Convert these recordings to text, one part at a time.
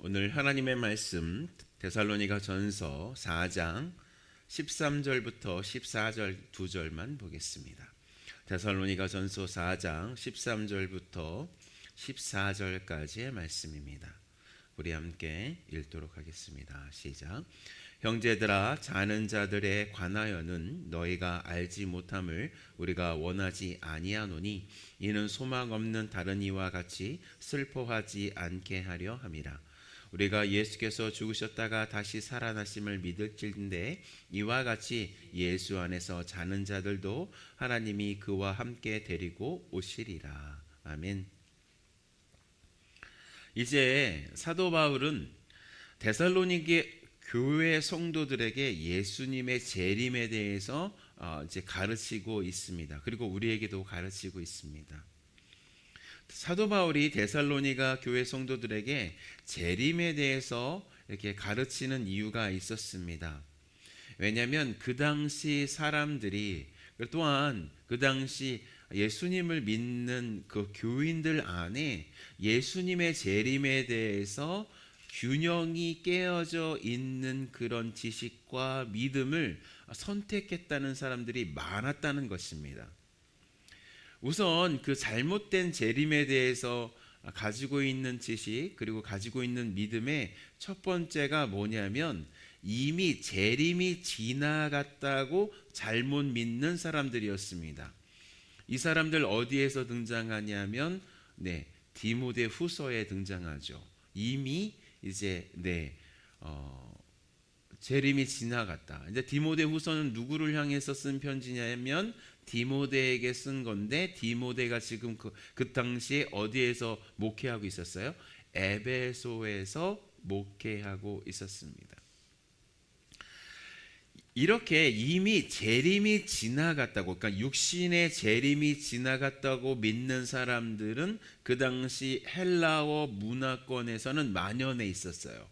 오늘 하나님의 말씀 데살로니가 전서 4장 13절부터 14절 두 절만 보겠습니다. 데살로니가 전서 4장 13절부터 14절까지의 말씀입니다. 우리 함께 읽도록 하겠습니다. 시작. 형제들아, 자는 자들에 관하여는 너희가 알지 못함을 우리가 원하지 아니하노니 이는 소망 없는 다른 이와 같이 슬퍼하지 않게 하려 함이라. 우리가 예수께서 죽으셨다가 다시 살아나심을 믿을진데 이와 같이 예수 안에서 자는 자들도 하나님이 그와 함께 데리고 오시리라. 아멘. 이제 사도 바울은 데살로니게 교회 성도들에게 예수님의 재림에 대해서 이제 가르치고 있습니다. 그리고 우리에게도 가르치고 있습니다. 사도 바울이 데살로니가 교회 성도들에게 재림에 대해서 이렇게 가르치는 이유가 있었습니다. 왜냐하면 그 당시 사람들이, 또한 그 당시 예수님을 믿는 그 교인들 안에 예수님의 재림에 대해서 균형이 깨어져 있는 그런 지식과 믿음을 선택했다는 사람들이 많았다는 것입니다. 우선 그 잘못된 재림에 대해서 가지고 있는 지식, 그리고 가지고 있는 믿음의 첫 번째가 뭐냐면 이미 재림이 지나갔다고 잘못 믿는 사람들이었습니다. 이 사람들 어디에서 등장하냐면 디모데 후서에 등장하죠. 이미 이제 재림이 지나갔다. 이제 디모데 후서는 누구를 향해서 쓴 편지냐면 디모데에게 쓴 건데, 디모데가 지금 그 당시에 어디에서 목회하고 있었어요? 에베소에서 목회하고 있었습니다. 이렇게 이미 재림이 지나갔다고, 그러니까 육신의 재림이 지나갔다고 믿는 사람들은 그 당시 헬라어 문화권에서는 만연해 있었어요.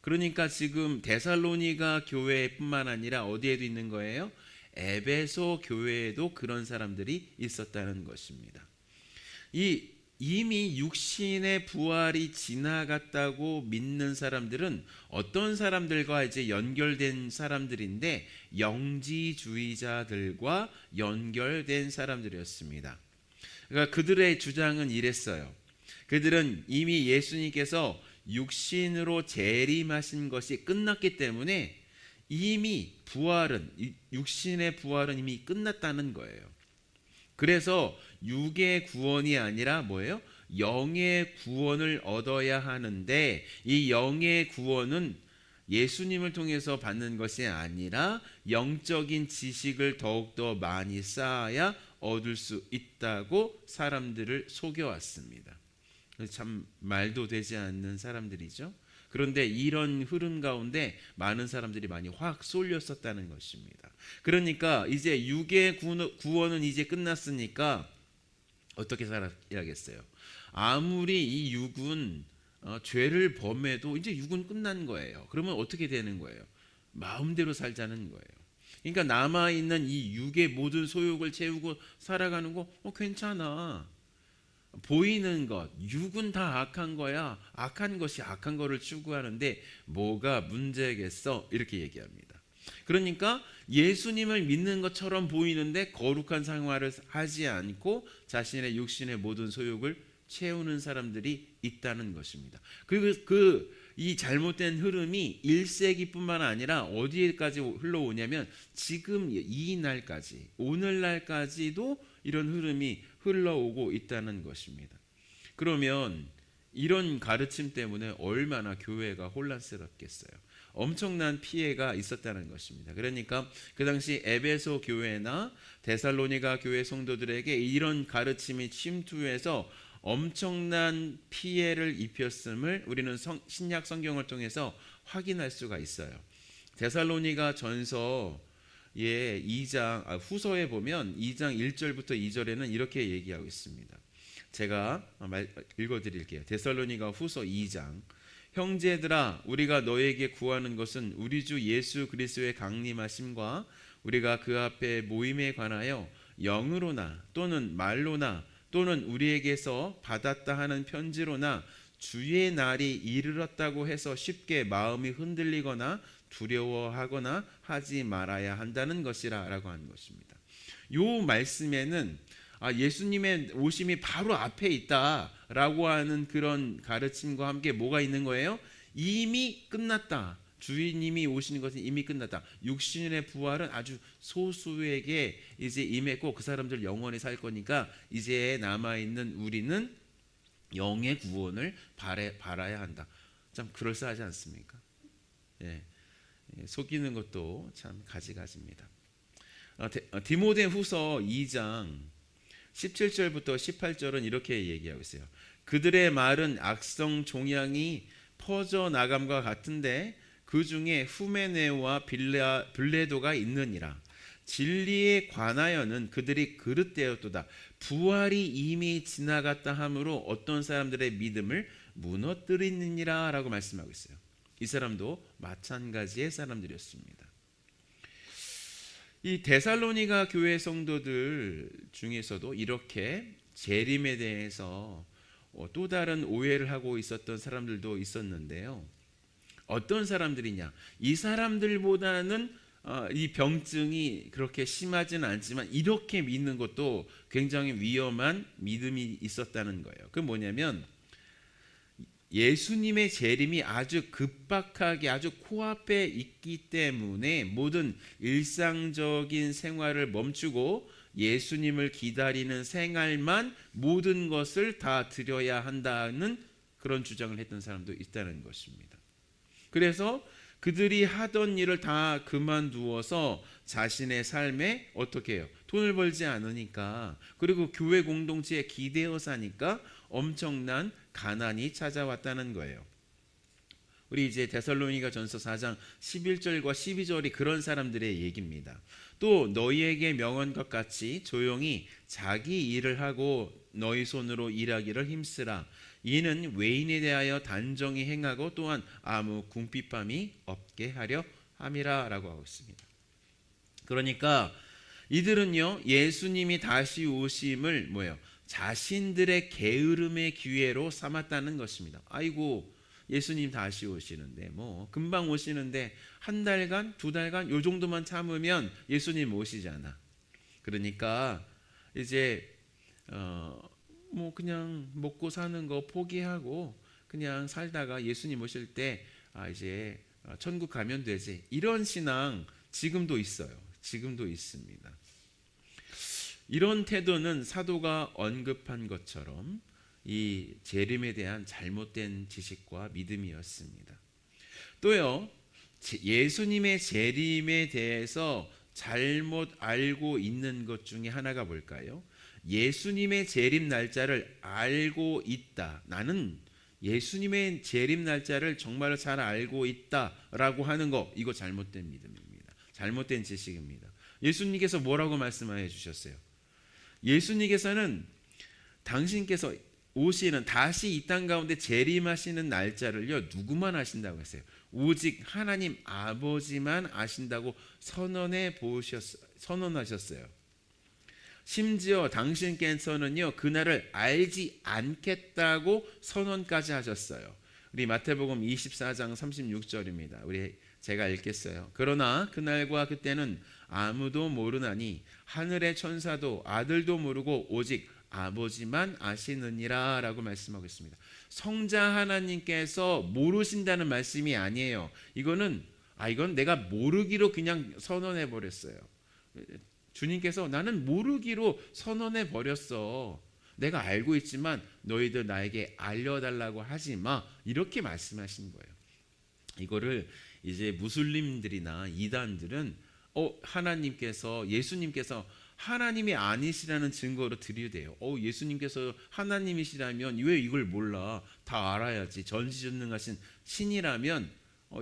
그러니까 지금 데살로니가 교회뿐만 아니라 어디에도 있는 거예요? 에베소 교회에도 그런 사람들이 있었다는 것입니다. 이미 육신의 부활이 지나갔다고 믿는 사람들은 어떤 사람들과 이제 연결된 사람들인데, 영지주의자들과 연결된 사람들이었습니다. 그러니까 그들의 주장은 이랬어요. 그들은 이미 예수님께서 육신으로 재림하신 것이 끝났기 때문에 이미 육신의 부활은 이미 끝났다는 거예요. 그래서 육의 구원이 아니라 뭐예요? 영의 구원을 얻어야 하는데, 이 영의 구원은 예수님을 통해서 받는 것이 아니라 영적인 지식을 더욱더 많이 쌓아야 얻을 수 있다고 사람들을 속여왔습니다. 참 말도 되지 않는 사람들이죠. 그런데 이런 흐름 가운데 많은 사람들이 많이 확 쏠렸었다는 것입니다. 그러니까 이제 육의 구원은 이제 끝났으니까 어떻게 살아야겠어요? 아무리 이 육은 죄를 범해도 이제 육은 끝난 거예요. 그러면 어떻게 되는 거예요? 마음대로 살자는 거예요. 그러니까 남아있는 이 육의 모든 소욕을 채우고 살아가는 거 괜찮아. 보이는 것, 육은 다 악한 거야. 악한 것이 악한 거를 추구하는데 뭐가 문제겠어? 이렇게 얘기합니다. 그러니까 예수님을 믿는 것처럼 보이는데 거룩한 생활을 하지 않고 자신의 육신의 모든 소욕을 채우는 사람들이 있다는 것입니다. 그리고 이 잘못된 흐름이 1세기뿐만 아니라 어디에까지 흘러오냐면 지금 이 날까지, 오늘날까지도 이런 흐름이 흘러오고 있다는 것입니다. 그러면 이런 가르침 때문에 얼마나 교회가 혼란스럽겠어요. 엄청난 피해가 있었다는 것입니다. 그러니까 그 당시 에베소 교회나 데살로니가 교회 성도들에게 이런 가르침이 침투해서 엄청난 피해를 입혔음을 우리는 신약 성경을 통해서 확인할 수가 있어요. 데살로니가 전서 후서에 보면 2장 1절부터 2절에는 이렇게 얘기하고 있습니다. 제가 읽어드릴게요. 데살로니가 후서 2장. 형제들아, 우리가 너에게 구하는 것은 우리 주 예수 그리스도의 강림하심과 우리가 그 앞에 모임에 관하여 영으로나 또는 말로나 또는 우리에게서 받았다 하는 편지로나 주의 날이 이르렀다고 해서 쉽게 마음이 흔들리거나 두려워하거나 하지 말아야 한다는 것이라 라고 하는 것입니다. 이 말씀에는 예수님의 오심이 바로 앞에 있다라고 하는 그런 가르침과 함께 뭐가 있는 거예요? 이미 끝났다. 주인님이 오시는 것은 이미 끝났다. 육신의 부활은 아주 소수에게 이제 임했고 그 사람들 영원히 살 거니까 이제 남아있는 우리는 영의 구원을 바라야 한다. 참 그럴싸하지 않습니까? 예, 속이는 것도 참 가지가지입니다. 디모데 후서 2장 17절부터 18절은 이렇게 얘기하고 있어요. 그들의 말은 악성 종양이 퍼져나감과 같은데 그 중에 후메네오와 빌레도가 있느니라. 진리에 관하여는 그들이 그릇되었도다. 부활이 이미 지나갔다 하므로 어떤 사람들의 믿음을 무너뜨리느니라 라고 말씀하고 있어요. 이 사람도 마찬가지의 사람들이었습니다. 이 데살로니가 교회 성도들 중에서도 이렇게 재림에 대해서 또 다른 오해를 하고 있었던 사람들도 있었는데요. 어떤 사람들이냐? 이 사람들보다는 이 병증이 그렇게 심하지는 않지만 이렇게 믿는 것도 굉장히 위험한 믿음이 있었다는 거예요. 그게 뭐냐면 예수님의 재림이 아주 급박하게 아주 코앞에 있기 때문에 모든 일상적인 생활을 멈추고 예수님을 기다리는 생활만 모든 것을 다 드려야 한다는 그런 주장을 했던 사람도 있다는 것입니다. 그래서 그들이 하던 일을 다 그만두어서 자신의 삶에 어떻게 해요? 돈을 벌지 않으니까, 그리고 교회 공동체에 기대어 사니까 엄청난 가난이 찾아왔다는 거예요. 우리 이제 데살로니가 전서 4장 11절과 12절이 그런 사람들의 얘기입니다. 또 너희에게 명한 것 같이 조용히 자기 일을 하고 너희 손으로 일하기를 힘쓰라. 이는 외인에 대하여 단정히 행하고 또한 아무 궁핍함이 없게 하려 함이라 라고 하고 있습니다. 그러니까 이들은요, 예수님이 다시 오심을 자신들의 게으름의 기회로 삼았다는 것입니다. 아이고, 예수님 다시 오시는데 금방 오시는데 한 달간, 두 달간 요 정도만 참으면 예수님 오시잖아. 그러니까 이제 그냥 먹고 사는 거 포기하고 그냥 살다가 예수님 오실 때 이제 천국 가면 되지. 이런 신앙 지금도 있어요. 지금도 있습니다. 이런 태도는 사도가 언급한 것처럼 이 재림에 대한 잘못된 지식과 믿음이었습니다. 또요, 예수님의 재림에 대해서 잘못 알고 있는 것 중에 하나가 뭘까요? 예수님의 재림 날짜를 알고 있다. 나는 예수님의 재림 날짜를 정말로 잘 알고 있다라고 하는 거, 이거 잘못된 믿음입니다. 잘못된 지식입니다. 예수님께서 뭐라고 말씀해 주셨어요? 예수님께서는 당신께서 오시는 다시 이 땅 가운데 재림하시는 날짜를요, 누구만 아신다고 했어요? 오직 하나님 아버지만 아신다고 선언하셨어요. 심지어 당신께서는요, 그날을 알지 않겠다고 선언까지 하셨어요. 우리 마태복음 24장 36절입니다. 제가 읽겠어요. 그러나 그날과 그때는 아무도 모르나니 하늘의 천사도 아들도 모르고 오직 아버지만 아시느니라 라고 말씀하고 있습니다. 성자 하나님께서 모르신다는 말씀이 아니에요. 이건 내가 모르기로 그냥 선언해 버렸어요. 주님께서 나는 모르기로 선언해 버렸어. 내가 알고 있지만 너희들 나에게 알려달라고 하지 마. 이렇게 말씀하신 거예요. 이거를 이제 무슬림들이나 이단들은 예수님께서 하나님이 아니시라는 증거로 들이대요. 예수님께서 하나님이시라면 왜 이걸 몰라? 다 알아야지. 전지전능하신 신이라면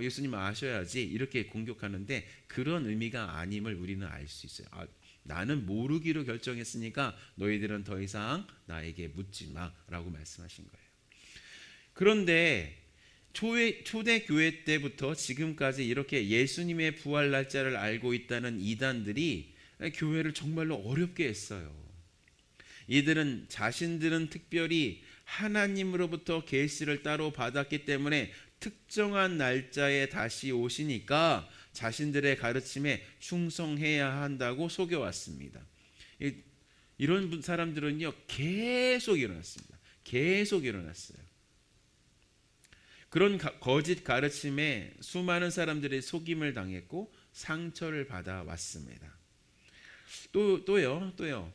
예수님 아셔야지. 이렇게 공격하는데 그런 의미가 아님을 우리는 알 수 있어요. 나는 모르기로 결정했으니까 너희들은 더 이상 나에게 묻지 마라고 말씀하신 거예요. 그런데 초대교회 때부터 지금까지 이렇게 예수님의 부활 날짜를 알고 있다는 이단들이 교회를 정말로 어렵게 했어요. 이들은 자신들은 특별히 하나님으로부터 계시를 따로 받았기 때문에 특정한 날짜에 다시 오시니까 자신들의 가르침에 충성해야 한다고 속여왔습니다. 이런 사람들은요, 계속 일어났습니다. 계속 일어났어요. 그런 거짓 가르침에 수많은 사람들이 속임을 당했고 상처를 받아왔습니다. 또요.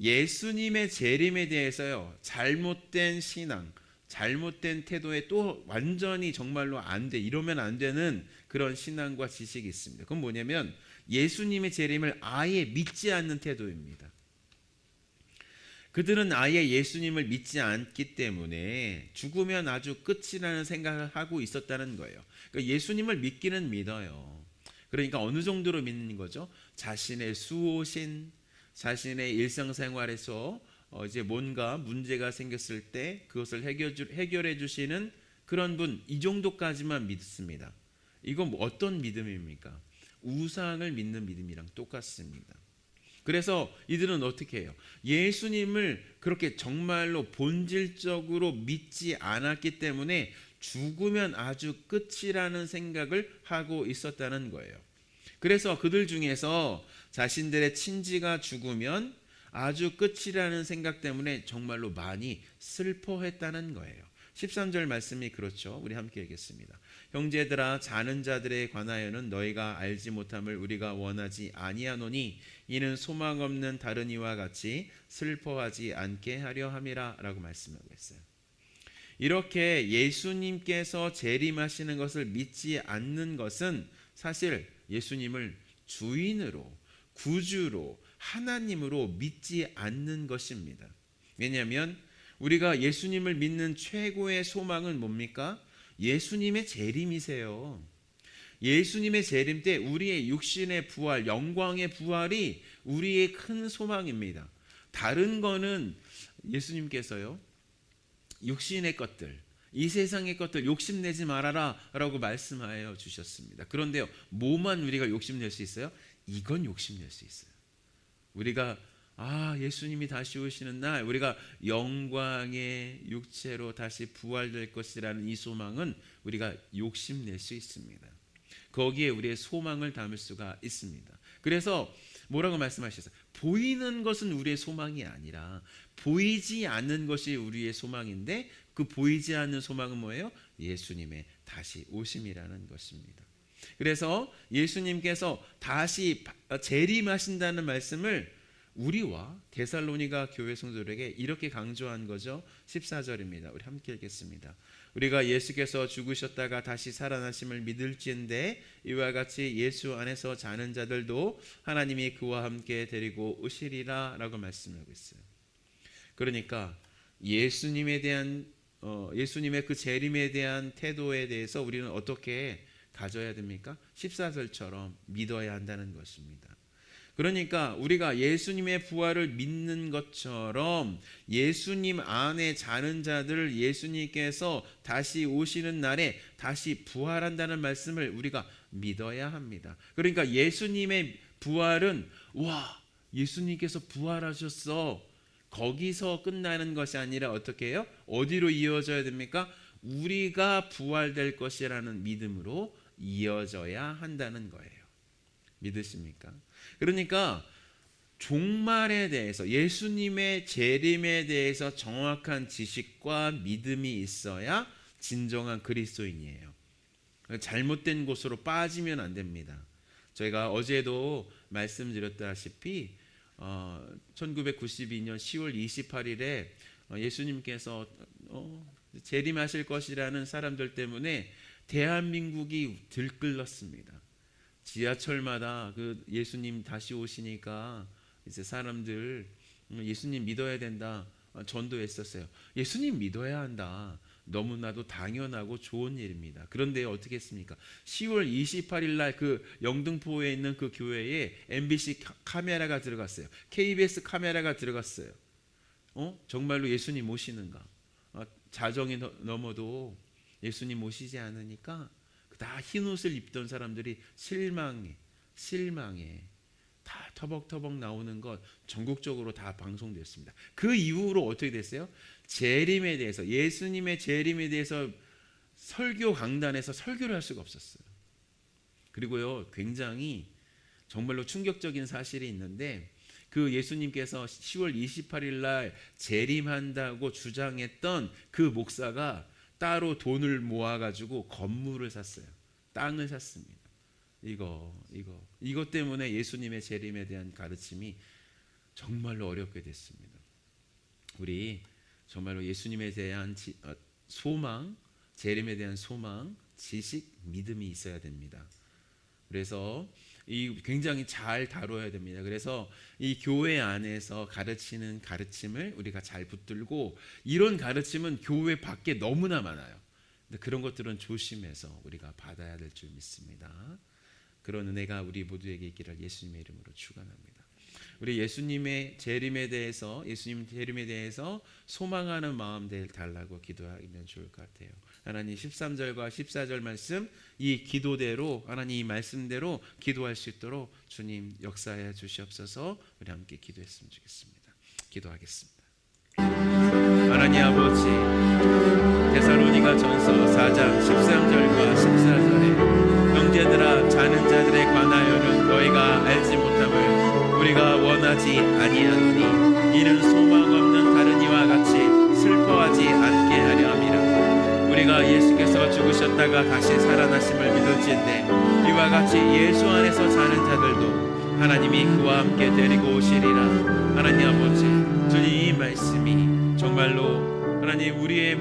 예수님의 재림에 대해서요, 잘못된 신앙, 잘못된 태도에 또 완전히 정말로 안 돼, 이러면 안 되는 그런 신앙과 지식이 있습니다. 그건 뭐냐면 예수님의 재림을 아예 믿지 않는 태도입니다. 그들은 아예 예수님을 믿지 않기 때문에 죽으면 아주 끝이라는 생각을 하고 있었다는 거예요. 그러니까 예수님을 믿기는 믿어요. 그러니까 어느 정도로 믿는 거죠? 자신의 수호신, 자신의 일상생활에서 이제 뭔가 문제가 생겼을 때 그것을 해결해 주시는 그런 분, 이 정도까지만 믿습니다. 이건 어떤 믿음입니까? 우상을 믿는 믿음이랑 똑같습니다. 그래서 이들은 어떻게 해요? 예수님을 그렇게 정말로 본질적으로 믿지 않았기 때문에 죽으면 아주 끝이라는 생각을 하고 있었다는 거예요. 그래서 그들 중에서 자신들의 친지가 죽으면 아주 끝이라는 생각 때문에 정말로 많이 슬퍼했다는 거예요. 13절 말씀이 그렇죠. 우리 함께 읽겠습니다. 형제들아, 자는 자들에 관하여는 너희가 알지 못함을 우리가 원하지 아니하노니 이는 소망 없는 다른 이와 같이 슬퍼하지 않게 하려 함이라 라고 말씀하고 있어요. 이렇게 예수님께서 재림하시는 것을 믿지 않는 것은 사실 예수님을 주인으로, 구주로, 하나님으로 믿지 않는 것입니다. 왜냐하면 우리가 예수님을 믿는 최고의 소망은 뭡니까? 예수님의 재림이세요. 예수님의 재림 때 우리의 육신의 부활, 영광의 부활이 우리의 큰 소망입니다. 다른 거는 예수님께서요, 육신의 것들, 이 세상의 것들 욕심내지 말아라 라고 말씀하여 주셨습니다. 그런데요, 뭐만 우리가 욕심낼 수 있어요? 이건 욕심낼 수 있어요. 우리가 예수님이 다시 오시는 날 우리가 영광의 육체로 다시 부활될 것이라는 이 소망은 우리가 욕심낼 수 있습니다. 거기에 우리의 소망을 담을 수가 있습니다. 그래서 뭐라고 말씀하셨어요? 보이는 것은 우리의 소망이 아니라 보이지 않는 것이 우리의 소망인데, 그 보이지 않는 소망은 뭐예요? 예수님의 다시 오심이라는 것입니다. 그래서 예수님께서 다시 재림하신다는 말씀을 우리와 데살로니가 교회 성도들에게 이렇게 강조한 거죠. 14절입니다. 우리 함께 읽겠습니다. 우리가 예수께서 죽으셨다가 다시 살아나심을 믿을지인데 이와 같이 예수 안에서 자는 자들도 하나님이 그와 함께 데리고 오시리라 라고 말씀하고 있어요. 그러니까 예수님에 대한 예수님의 그 재림에 대한 태도에 대해서 우리는 어떻게 가져야 됩니까? 14절처럼 믿어야 한다는 것입니다. 그러니까 우리가 예수님의 부활을 믿는 것처럼 예수님 안에 자는 자들을 예수님께서 다시 오시는 날에 다시 부활한다는 말씀을 우리가 믿어야 합니다. 그러니까 예수님의 부활은 예수님께서 부활하셨어, 거기서 끝나는 것이 아니라 어떻게 해요? 어디로 이어져야 됩니까? 우리가 부활될 것이라는 믿음으로 이어져야 한다는 거예요. 믿으십니까? 그러니까 종말에 대해서, 예수님의 재림에 대해서 정확한 지식과 믿음이 있어야 진정한 그리스도인이에요. 잘못된 곳으로 빠지면 안 됩니다. 저희가 어제도 말씀드렸다시피 1992년 10월 28일에 예수님께서 재림하실 것이라는 사람들 때문에 대한민국이 들끓었습니다. 지하철마다 그 예수님 다시 오시니까 이제 사람들 예수님 믿어야 된다 전도했었어요. 예수님 믿어야 한다. 너무나도 당연하고 좋은 일입니다. 그런데 어떻게 했습니까? 10월 28일 날 그 영등포에 있는 그 교회에 MBC 카메라가 들어갔어요. KBS 카메라가 들어갔어요. 정말로 예수님 오시는가? 자정이 넘어도 예수님 오시지 않으니까 다 흰 옷을 입던 사람들이 실망해. 다 터벅터벅 나오는 것 전국적으로 다 방송됐습니다. 그 이후로 어떻게 됐어요? 재림에 대해서, 예수님의 재림에 대해서 설교 강단에서 설교를 할 수가 없었어요. 그리고요, 굉장히 정말로 충격적인 사실이 있는데, 그 예수님께서 10월 28일 날 재림한다고 주장했던 그 목사가 따로 돈을 모아가지고 건물을 샀어요. 땅을 샀습니다. 이것 때문에 예수님의 재림에 대한 가르침이 정말로 어렵게 됐습니다. 우리 정말로 예수님에 대한 소망, 재림에 대한 소망, 지식, 믿음이 있어야 됩니다. 그래서 굉장히 잘 다뤄야 됩니다. 그래서 이 교회 안에서 가르치는 가르침을 우리가 잘 붙들고, 이런 가르침은 교회 밖에 너무나 많아요. 근데 그런 것들은 조심해서 우리가 받아야 될 줄 믿습니다. 그런 은혜가 우리 모두에게 있기를 예수님의 이름으로 축원합니다. 우리 예수님의 재림에 대해서 소망하는 마음 달라고 기도하면 좋을 것 같아요. 하나님 13절과 14절 말씀, 이 기도대로, 하나님 이 말씀대로 기도할 수 있도록 주님 역사해 주시옵소서. 우리 함께 기도했으면 좋겠습니다. 기도하겠습니다. 하나님 아버지, 데살로니가 전서 4장 13절과 14절에 형제들아, 자는 자들에 관하여는 너희가 알지 못함을 우리가 원하지 아니하노니 이는 소망 없는 다른 이와 같이 슬퍼하지 않게 하려 함이라. 우리가 예수께서 죽으셨다가 다시 살아나심을 믿을진데 이와 같이 예수 안에서 자는 자들도 하나님이 그와 함께 데리고 오시리라. 하나님 아버지, 주님 이 말씀이 정말로 하나님 우리의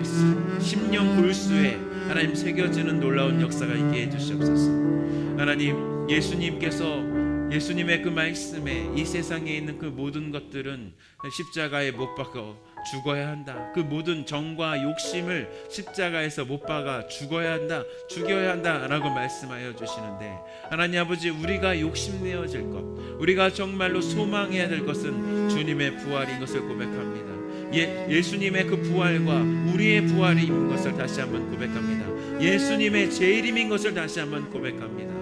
심령 골수에 하나님 새겨지는 놀라운 역사가 있게 해주시옵소서. 하나님, 예수님의 그 말씀에 이 세상에 있는 그 모든 것들은 십자가에 못 박아 죽어야 한다. 그 모든 정과 욕심을 십자가에서 못 박아 죽어야 한다, 죽여야 한다라고 말씀하여 주시는데, 하나님 아버지, 우리가 욕심내어질 것, 우리가 정말로 소망해야 될 것은 주님의 부활인 것을 고백합니다. 예수님의 그 부활과 우리의 부활이 있는 것을 다시 한번 고백합니다. 예수님의 재림인 것을 다시 한번 고백합니다.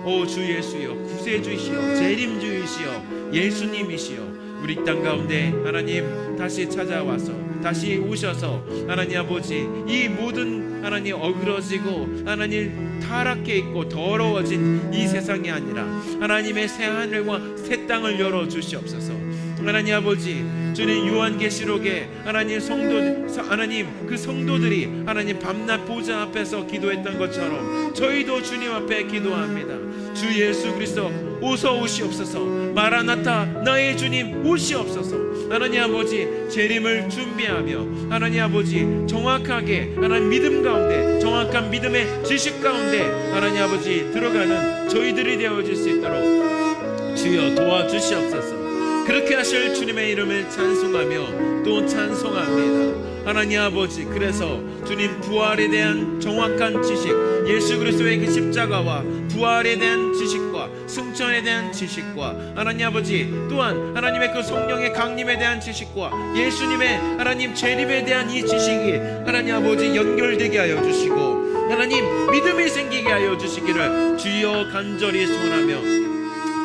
오 주 예수여, 구세주이시여, 재림주이시여, 예수님이시여, 우리 땅 가운데 하나님 다시 찾아와서, 다시 오셔서 하나님 아버지, 이 모든 하나님 어그러지고 하나님 타락해 있고 더러워진 이 세상이 아니라 하나님의 새 하늘과 새 땅을 열어 주시옵소서. 하나님 아버지, 주님 요한계시록에 하나님 그 성도들이 하나님 밤낮 보좌 앞에서 기도했던 것처럼 저희도 주님 앞에 기도합니다. 주 예수 그리스도 오서 오시옵소서. 마라나타, 나의 주님 오시옵소서. 하나님 아버지, 재림을 준비하며 하나님 아버지 정확하게 하나님 믿음 가운데, 정확한 믿음의 지식 가운데 하나님 아버지 들어가는 저희들이 되어질 수 있도록 주여 도와주시옵소서. 그렇게 하실 주님의 이름을 찬송하며 또 찬송합니다. 하나님 아버지, 그래서 주님 부활에 대한 정확한 지식, 예수 그리스도의 그 십자가와 부활에 대한 지식과 승천에 대한 지식과 하나님 아버지 또한 하나님의 그 성령의 강림에 대한 지식과 예수님의 하나님 재림에 대한 이 지식이 하나님 아버지 연결되게 하여 주시고 하나님 믿음이 생기게 하여 주시기를 주여 간절히 소원하며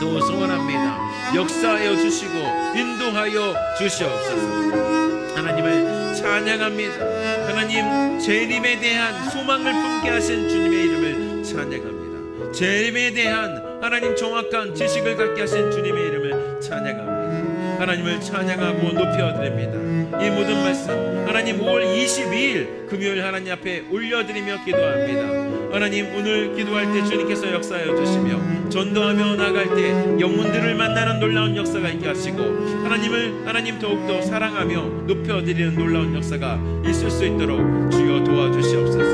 또 소원합니다. 역사하여 주시고 인도하여 주시옵소서. 하나님을 찬양합니다. 하나님 재림에 대한 소망을 품게 하신 주님의 이름을 찬양합니다. 재림에 대한 하나님 정확한 지식을 갖게 하신 주님의 이름을 찬양합니다. 하나님을 찬양하고 높여드립니다. 이 모든 말씀 하나님 5월 22일 금요일 하나님 앞에 올려드리며 기도합니다. 하나님, 오늘 기도할 때 주님께서 역사하여 주시며 전도하며 나갈 때 영혼들을 만나는 놀라운 역사가 있게 하시고 하나님을 하나님 더욱더 사랑하며 높여드리는 놀라운 역사가 있을 수 있도록 주여 도와주시옵소서.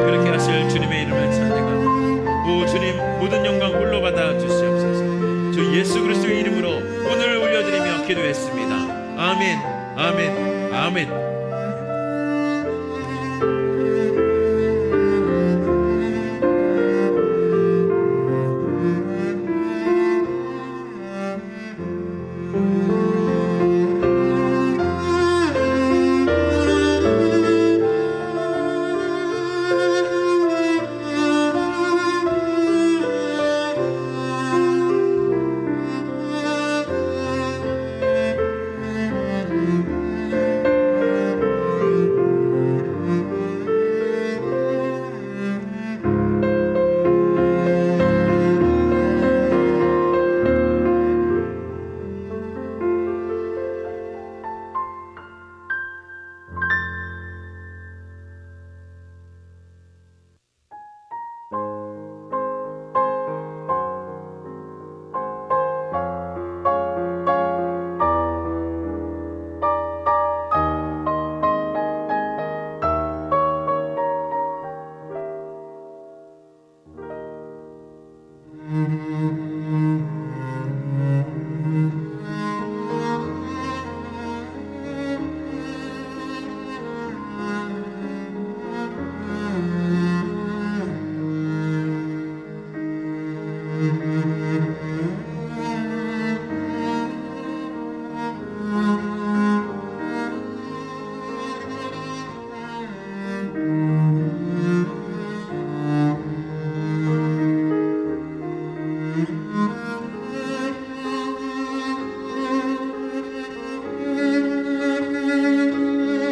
그렇게 하실 주님의 이름을 찬양합니다. 오 주님, 모든 영광 홀로 받아 주시옵소서. 주 예수 그리스도의 이름으로 오늘 올려드리며 기도했습니다. 아멘, 아멘, 아멘.